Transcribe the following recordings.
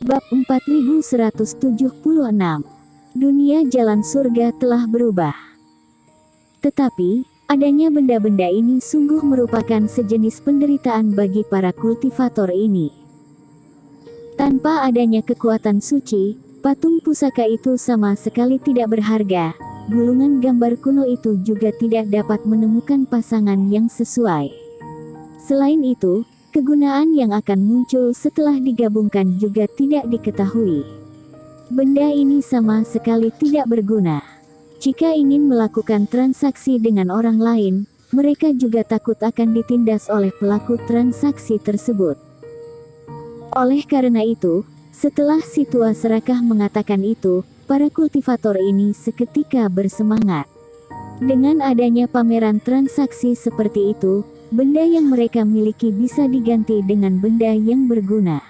Bab 4176. Dunia jalan surga telah berubah. Tetapi, adanya benda-benda ini sungguh merupakan sejenis penderitaan bagi para kultivator ini. Tanpa adanya kekuatan suci, patung pusaka itu sama sekali tidak berharga. Gulungan gambar kuno itu juga tidak dapat menemukan pasangan yang sesuai. Selain itu, kegunaan yang akan muncul setelah digabungkan juga tidak diketahui. Benda ini sama sekali tidak berguna. Jika ingin melakukan transaksi dengan orang lain, mereka juga takut akan ditindas oleh pelaku transaksi tersebut. Oleh karena itu, setelah si tua serakah mengatakan itu, para kultivator ini seketika bersemangat. Dengan adanya pameran transaksi seperti itu, benda yang mereka miliki bisa diganti dengan benda yang berguna.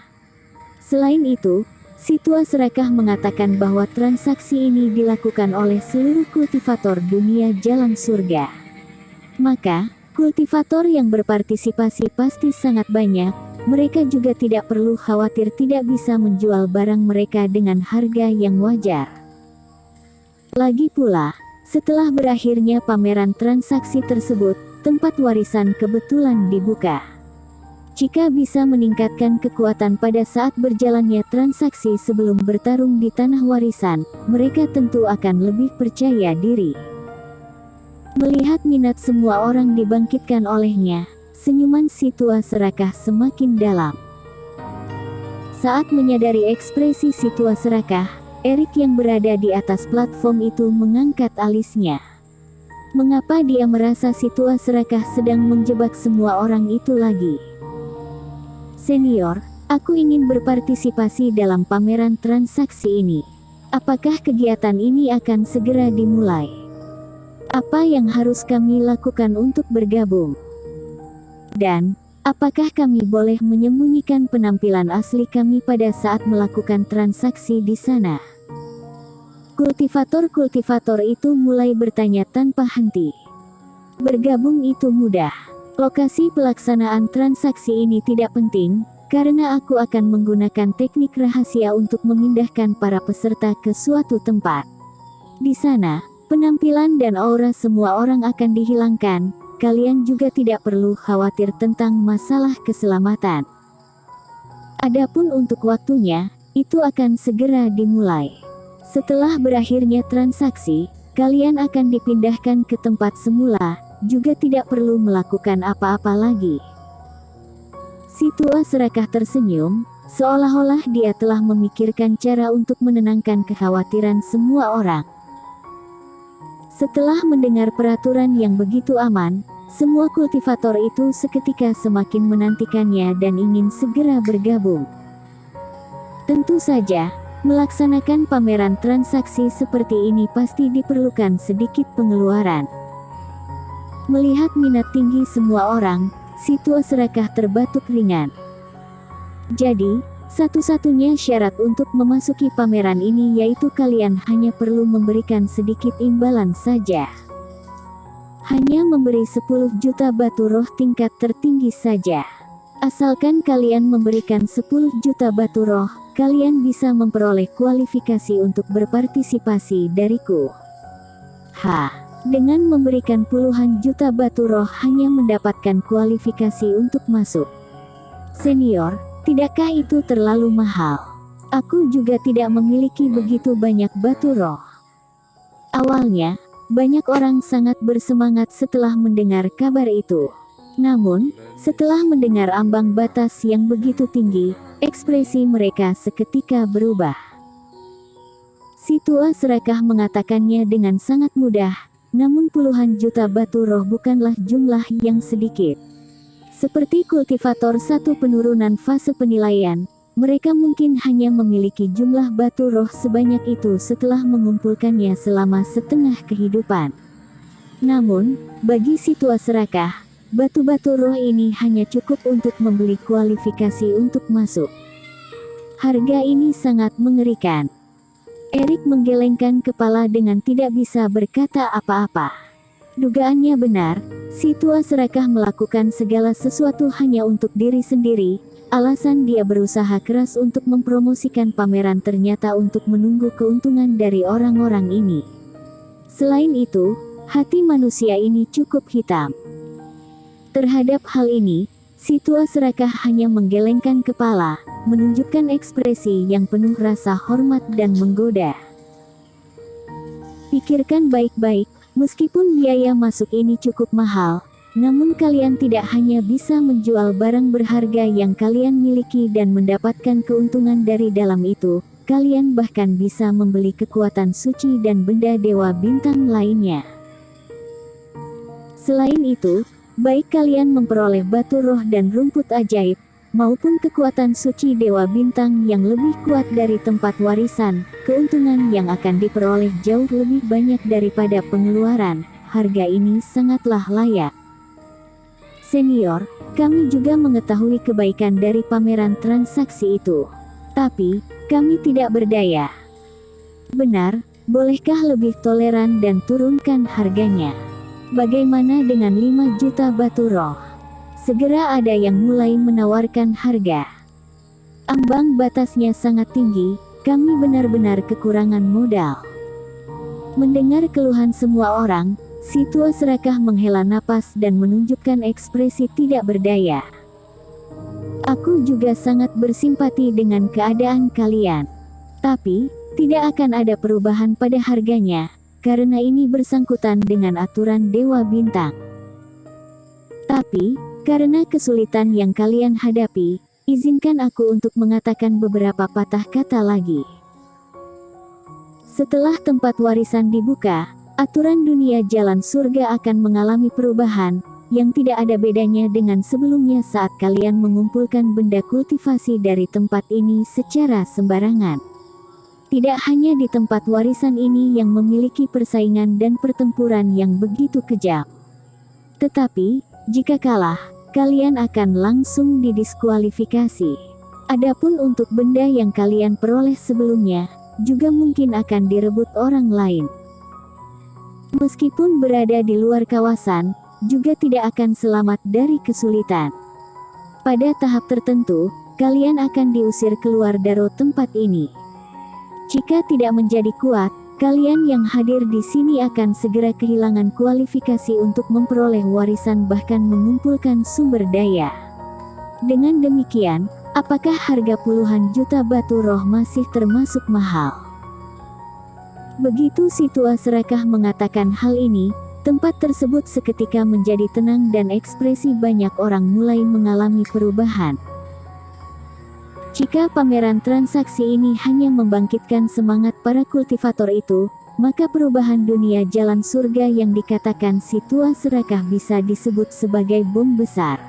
Selain itu, si tua serakah mengatakan bahwa transaksi ini dilakukan oleh seluruh kultivator dunia jalan surga. Maka, kultivator yang berpartisipasi pasti sangat banyak, mereka juga tidak perlu khawatir tidak bisa menjual barang mereka dengan harga yang wajar. Lagi pula, setelah berakhirnya pameran transaksi tersebut, tempat warisan kebetulan dibuka. Jika bisa meningkatkan kekuatan pada saat berjalannya transaksi sebelum bertarung di tanah warisan, mereka tentu akan lebih percaya diri. Melihat minat semua orang dibangkitkan olehnya, senyuman si tua serakah semakin dalam. Saat menyadari ekspresi si tua serakah, Erik yang berada di atas platform itu mengangkat alisnya. Mengapa dia merasa si tua serakah sedang menjebak semua orang itu lagi? Senior, aku ingin berpartisipasi dalam pameran transaksi ini. Apakah kegiatan ini akan segera dimulai? Apa yang harus kami lakukan untuk bergabung? Dan, apakah kami boleh menyembunyikan penampilan asli kami pada saat melakukan transaksi di sana? Kultivator-kultivator itu mulai bertanya tanpa henti. Bergabung itu mudah. Lokasi pelaksanaan transaksi ini tidak penting, karena aku akan menggunakan teknik rahasia untuk memindahkan para peserta ke suatu tempat. Di sana, penampilan dan aura semua orang akan dihilangkan. Kalian juga tidak perlu khawatir tentang masalah keselamatan. Adapun untuk waktunya, itu akan segera dimulai. Setelah berakhirnya transaksi, kalian akan dipindahkan ke tempat semula, juga tidak perlu melakukan apa-apa lagi. Si tua serakah tersenyum, seolah-olah dia telah memikirkan cara untuk menenangkan kekhawatiran semua orang. Setelah mendengar peraturan yang begitu aman, semua kultivator itu seketika semakin menantikannya dan ingin segera bergabung. Tentu saja, melaksanakan pameran transaksi seperti ini pasti diperlukan sedikit pengeluaran. Melihat minat tinggi semua orang, si tua serakah terbatuk ringan. Jadi, satu-satunya syarat untuk memasuki pameran ini yaitu kalian hanya perlu memberikan sedikit imbalan saja. Hanya memberi 10 juta batu roh tingkat tertinggi saja. Asalkan kalian memberikan 10 juta batu roh, kalian bisa memperoleh kualifikasi untuk berpartisipasi dariku. Dengan memberikan puluhan juta batu roh hanya mendapatkan kualifikasi untuk masuk. Senior, tidakkah itu terlalu mahal? Aku juga tidak memiliki begitu banyak batu roh. Awalnya, banyak orang sangat bersemangat setelah mendengar kabar itu. Namun, setelah mendengar ambang batas yang begitu tinggi, ekspresi mereka seketika berubah. Si tua serakah mengatakannya dengan sangat mudah, namun puluhan juta batu roh bukanlah jumlah yang sedikit. Seperti kultivator satu penurunan fase penilaian, mereka mungkin hanya memiliki jumlah batu roh sebanyak itu setelah mengumpulkannya selama setengah kehidupan. Namun, bagi si tua serakah, batu-batu roh ini hanya cukup untuk membeli kualifikasi untuk masuk. Harga ini sangat mengerikan. Erik menggelengkan kepala dengan tidak bisa berkata apa-apa. Dugaannya benar, si tua serakah melakukan segala sesuatu hanya untuk diri sendiri, Alasan dia berusaha keras untuk mempromosikan pameran ternyata untuk menunggu keuntungan dari orang-orang ini. Selain itu, hati manusia ini cukup hitam. Terhadap hal ini, si tua serakah hanya menggelengkan kepala, menunjukkan ekspresi yang penuh rasa hormat dan menggoda. Pikirkan baik-baik, meskipun biaya masuk ini cukup mahal, namun kalian tidak hanya bisa menjual barang berharga yang kalian miliki dan mendapatkan keuntungan dari dalam itu, kalian bahkan bisa membeli kekuatan suci dan benda dewa bintang lainnya. Selain itu, baik kalian memperoleh batu roh dan rumput ajaib, maupun kekuatan suci dewa bintang yang lebih kuat dari tempat warisan, keuntungan yang akan diperoleh jauh lebih banyak daripada pengeluaran. Harga ini sangatlah layak. Senior, kami juga mengetahui kebaikan dari pameran transaksi itu. Tapi, kami tidak berdaya. Benar, bolehkah lebih toleran dan turunkan harganya? Bagaimana dengan 5 juta batu roh? Segera ada yang mulai menawarkan harga. Ambang batasnya sangat tinggi, kami benar-benar kekurangan modal. Mendengar keluhan semua orang, si tua serakah menghela napas dan menunjukkan ekspresi tidak berdaya. Aku juga sangat bersimpati dengan keadaan kalian. Tapi, tidak akan ada perubahan pada harganya, karena ini bersangkutan dengan aturan Dewa Bintang. Tapi, karena kesulitan yang kalian hadapi, izinkan aku untuk mengatakan beberapa patah kata lagi. Setelah tempat warisan dibuka, aturan dunia jalan surga akan mengalami perubahan, yang tidak ada bedanya dengan sebelumnya saat kalian mengumpulkan benda kultivasi dari tempat ini secara sembarangan. Tidak hanya di tempat warisan ini yang memiliki persaingan dan pertempuran yang begitu kejam. Tetapi, jika kalah, kalian akan langsung didiskualifikasi. Adapun untuk benda yang kalian peroleh sebelumnya, juga mungkin akan direbut orang lain. Meskipun berada di luar kawasan, juga tidak akan selamat dari kesulitan. Pada tahap tertentu, kalian akan diusir keluar dari tempat ini. Jika tidak menjadi kuat, kalian yang hadir di sini akan segera kehilangan kualifikasi untuk memperoleh warisan bahkan mengumpulkan sumber daya. Dengan demikian, apakah harga puluhan juta batu roh masih termasuk mahal? Begitu si tua serakah mengatakan hal ini, tempat tersebut seketika menjadi tenang dan ekspresi banyak orang mulai mengalami perubahan. Jika pameran transaksi ini hanya membangkitkan semangat para kultivator itu, maka perubahan dunia jalan surga yang dikatakan si tua serakah bisa disebut sebagai bom besar.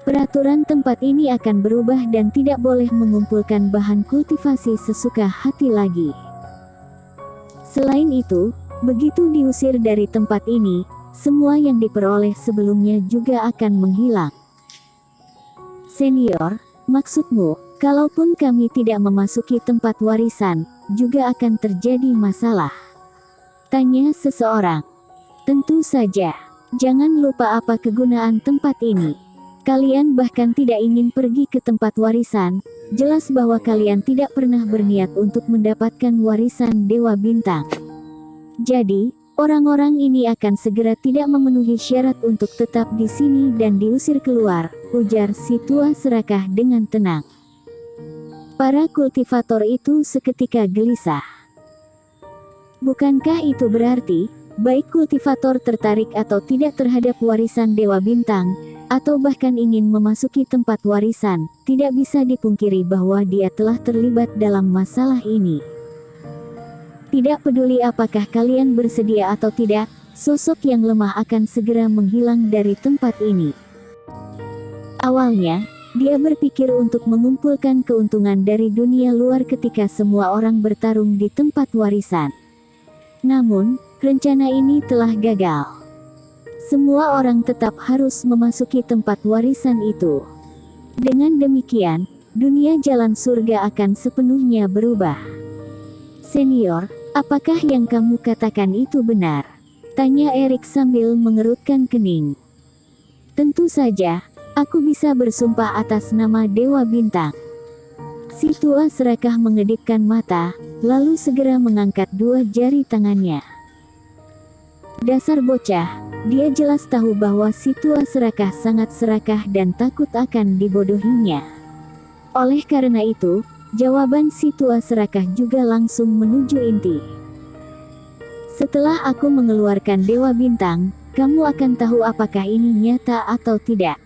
Peraturan tempat ini akan berubah dan tidak boleh mengumpulkan bahan kultivasi sesuka hati lagi. Selain itu, begitu diusir dari tempat ini, semua yang diperoleh sebelumnya juga akan menghilang. Senior, maksudmu, kalaupun kami tidak memasuki tempat warisan, juga akan terjadi masalah? Tanya seseorang. Tentu saja. Jangan lupa apa kegunaan tempat ini. Kalian bahkan tidak ingin pergi ke tempat warisan, jelas bahwa kalian tidak pernah berniat untuk mendapatkan warisan Dewa Bintang. Jadi, orang-orang ini akan segera tidak memenuhi syarat untuk tetap di sini dan diusir keluar, ujar si tua serakah dengan tenang. Para kultivator itu seketika gelisah. Bukankah itu berarti, baik kultivator tertarik atau tidak terhadap warisan Dewa Bintang, atau bahkan ingin memasuki tempat warisan, tidak bisa dipungkiri bahwa dia telah terlibat dalam masalah ini. Tidak peduli apakah kalian bersedia atau tidak, sosok yang lemah akan segera menghilang dari tempat ini. Awalnya, dia berpikir untuk mengumpulkan keuntungan dari dunia luar ketika semua orang bertarung di tempat warisan. Namun, rencana ini telah gagal. Semua orang tetap harus memasuki tempat warisan itu. Dengan demikian, dunia jalan surga akan sepenuhnya berubah. Senior, apakah yang kamu katakan itu benar? Tanya Erik sambil mengerutkan kening. Tentu saja, Aku bisa bersumpah atas nama Dewa Bintang. Si tua serakah mengedipkan mata, lalu segera mengangkat dua jari tangannya. Dasar bocah, dia jelas tahu bahwa si tua serakah sangat serakah dan takut akan dibodohinya. Oleh karena itu, jawaban si tua serakah juga langsung menuju inti. Setelah aku mengeluarkan Dewa Bintang, kamu akan tahu apakah ini nyata atau tidak.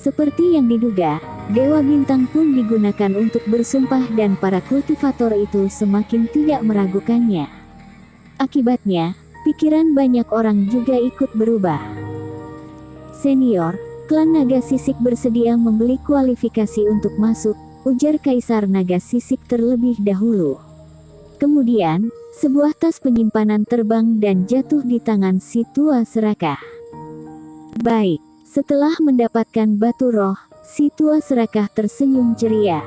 Seperti yang diduga, Dewa Bintang pun digunakan untuk bersumpah dan para kultivator itu semakin tidak meragukannya. Akibatnya, pikiran banyak orang juga ikut berubah. Senior, klan Naga Sisik bersedia membeli kualifikasi untuk masuk, ujar Kaisar Naga Sisik terlebih dahulu. Kemudian, sebuah tas penyimpanan terbang dan jatuh di tangan si tua serakah. Baik. Setelah mendapatkan batu roh, si tua serakah tersenyum ceria.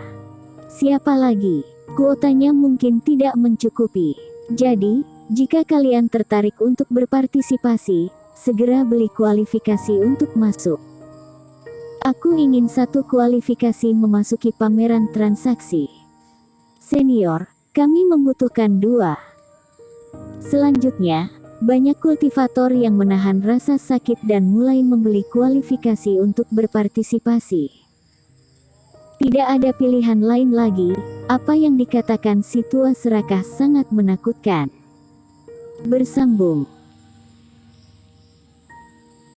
Siapa lagi? Kuotanya mungkin tidak mencukupi. Jadi, jika kalian tertarik untuk berpartisipasi, segera beli kualifikasi untuk masuk. Aku ingin satu kualifikasi memasuki pameran transaksi. Senior, kami membutuhkan 2. Selanjutnya, banyak kultivator yang menahan rasa sakit dan mulai membeli kualifikasi untuk berpartisipasi. Tidak ada pilihan lain lagi, apa yang dikatakan si tua serakah sangat menakutkan. Bersambung.